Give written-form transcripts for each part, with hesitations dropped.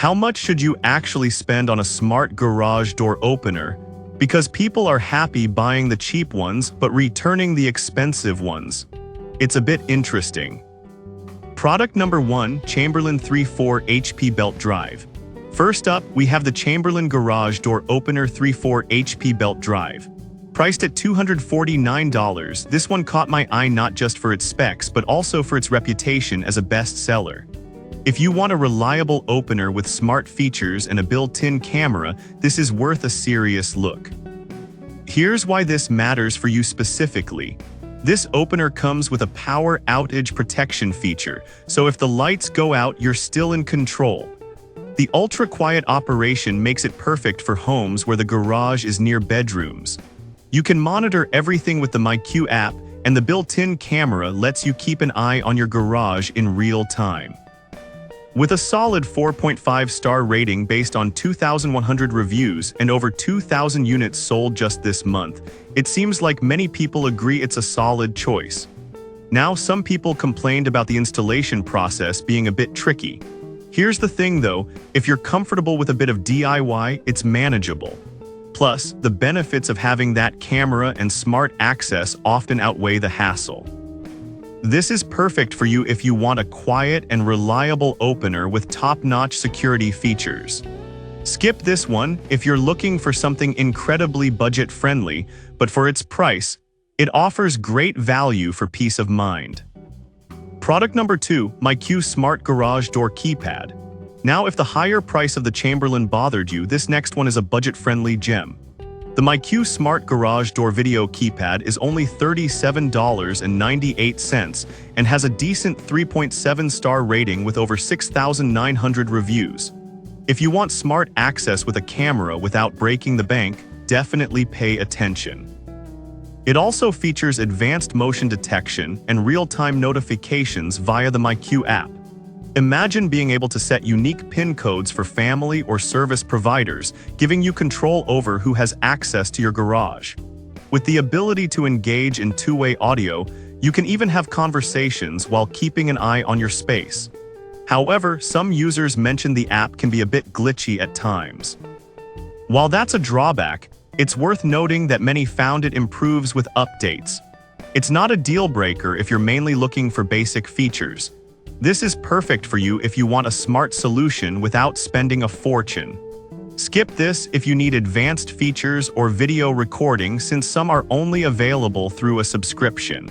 How much should you actually spend on a smart garage door opener? Because people are happy buying the cheap ones but returning the expensive ones. It's a bit interesting. Product number 1, Chamberlain 3/4 HP belt drive. First up, we have the Chamberlain garage door opener 3/4 HP belt drive. Priced at $249, this one caught my eye not just for its specs but also for its reputation as a bestseller. If you want a reliable opener with smart features and a built-in camera, this is worth a serious look. Here's why this matters for you specifically. This opener comes with a power outage protection feature, so if the lights go out, you're still in control. The ultra-quiet operation makes it perfect for homes where the garage is near bedrooms. You can monitor everything with the MyQ app, and the built-in camera lets you keep an eye on your garage in real time. With a solid 4.5-star rating based on 2,100 reviews and over 2,000 units sold just this month, it seems like many people agree it's a solid choice. Now, some people complained about the installation process being a bit tricky. Here's the thing though, if you're comfortable with a bit of DIY, it's manageable. Plus, the benefits of having that camera and smart access often outweigh the hassle. This is perfect for you if you want a quiet and reliable opener with top-notch security features. Skip this one if you're looking for something incredibly budget-friendly, but for its price, it offers great value for peace of mind. Product number 2, MyQ Smart Garage Door Keypad. Now, if the higher price of the Chamberlain bothered you, this next one is a budget-friendly gem. The MyQ Smart Garage Door Video Keypad is only $37.98 and has a decent 3.7-star rating with over 6,900 reviews. If you want smart access with a camera without breaking the bank, definitely pay attention. It also features advanced motion detection and real-time notifications via the MyQ app. Imagine being able to set unique PIN codes for family or service providers, giving you control over who has access to your garage. With the ability to engage in two-way audio, you can even have conversations while keeping an eye on your space. However, some users mention the app can be a bit glitchy at times. While that's a drawback, it's worth noting that many found it improves with updates. It's not a deal-breaker if you're mainly looking for basic features. This is perfect for you if you want a smart solution without spending a fortune. Skip this if you need advanced features or video recording, since some are only available through a subscription.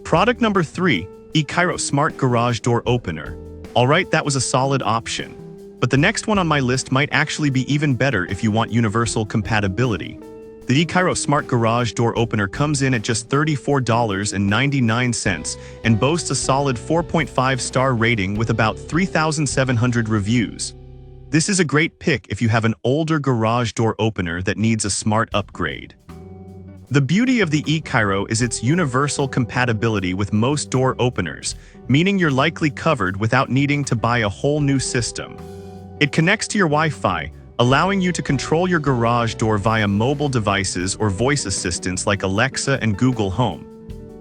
Product number 3, eCairo Smart Garage Door Opener. Alright, that was a solid option. But the next one on my list might actually be even better if you want universal compatibility. The eCairo Smart Garage Door Opener comes in at just $34.99 and boasts a solid 4.5-star rating with about 3,700 reviews. This is a great pick if you have an older garage door opener that needs a smart upgrade. The beauty of the eCairo is its universal compatibility with most door openers, meaning you're likely covered without needing to buy a whole new system. It connects to your Wi-Fi, allowing you to control your garage door via mobile devices or voice assistants like Alexa and Google Home.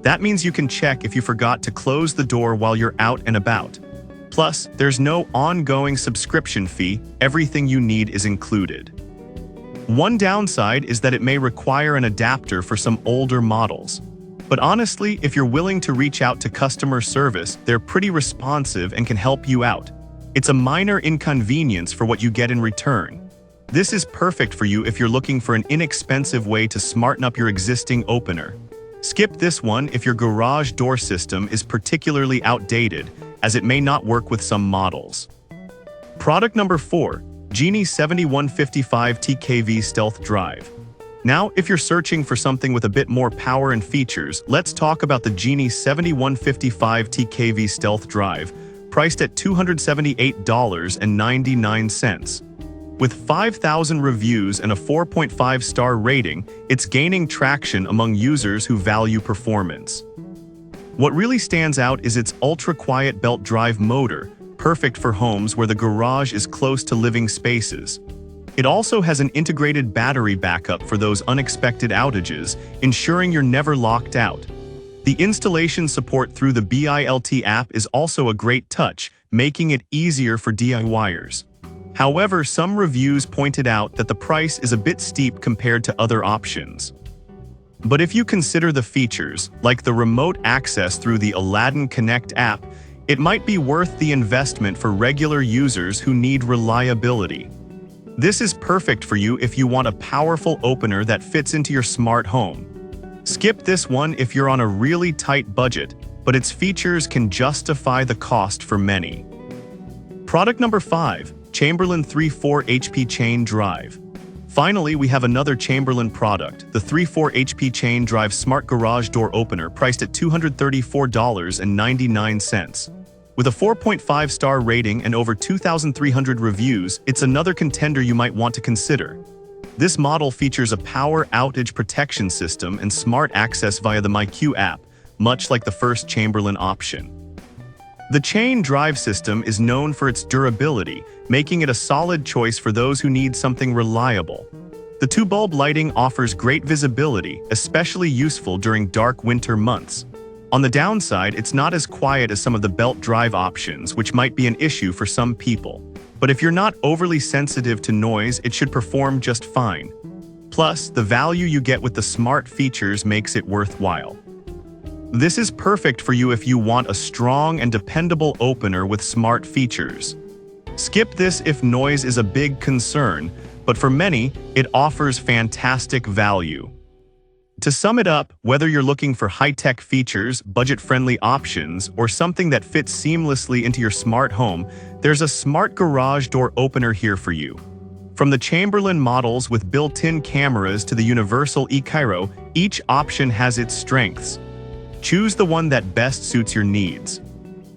That means you can check if you forgot to close the door while you're out and about. Plus, there's no ongoing subscription fee, everything you need is included. One downside is that it may require an adapter for some older models. But honestly, if you're willing to reach out to customer service, they're pretty responsive and can help you out. It's a minor inconvenience for what you get in return. This is perfect for you if you're looking for an inexpensive way to smarten up your existing opener. Skip this one if your garage door system is particularly outdated, as it may not work with some models. Product number 4, Genie 7155 TKV Stealth Drive. Now, if you're searching for something with a bit more power and features, let's talk about the Genie 7155 TKV Stealth Drive, priced at $278.99. With 5,000 reviews and a 4.5-star rating, it's gaining traction among users who value performance. What really stands out is its ultra-quiet belt drive motor, perfect for homes where the garage is close to living spaces. It also has an integrated battery backup for those unexpected outages, ensuring you're never locked out. The installation support through the BILT app is also a great touch, making it easier for DIYers. However, some reviews pointed out that the price is a bit steep compared to other options. But if you consider the features, like the remote access through the Aladdin Connect app, it might be worth the investment for regular users who need reliability. This is perfect for you if you want a powerful opener that fits into your smart home. Skip this one if you're on a really tight budget, but its features can justify the cost for many. Product number 5, Chamberlain 3/4 HP Chain Drive. Finally, we have another Chamberlain product, the 3/4 HP Chain Drive Smart Garage Door Opener, priced at $234.99. With a 4.5-star rating and over 2,300 reviews, it's another contender you might want to consider. This model features a power outage protection system and smart access via the MyQ app, much like the first Chamberlain option. The chain drive system is known for its durability, making it a solid choice for those who need something reliable. The 2-bulb lighting offers great visibility, especially useful during dark winter months. On the downside, it's not as quiet as some of the belt drive options, which might be an issue for some people. But if you're not overly sensitive to noise, it should perform just fine. Plus, the value you get with the smart features makes it worthwhile. This is perfect for you if you want a strong and dependable opener with smart features. Skip this if noise is a big concern, but for many, it offers fantastic value. To sum it up, whether you're looking for high-tech features, budget-friendly options, or something that fits seamlessly into your smart home, there's a smart garage door opener here for you. From the Chamberlain models with built-in cameras to the universal eCairo, each option has its strengths. Choose the one that best suits your needs.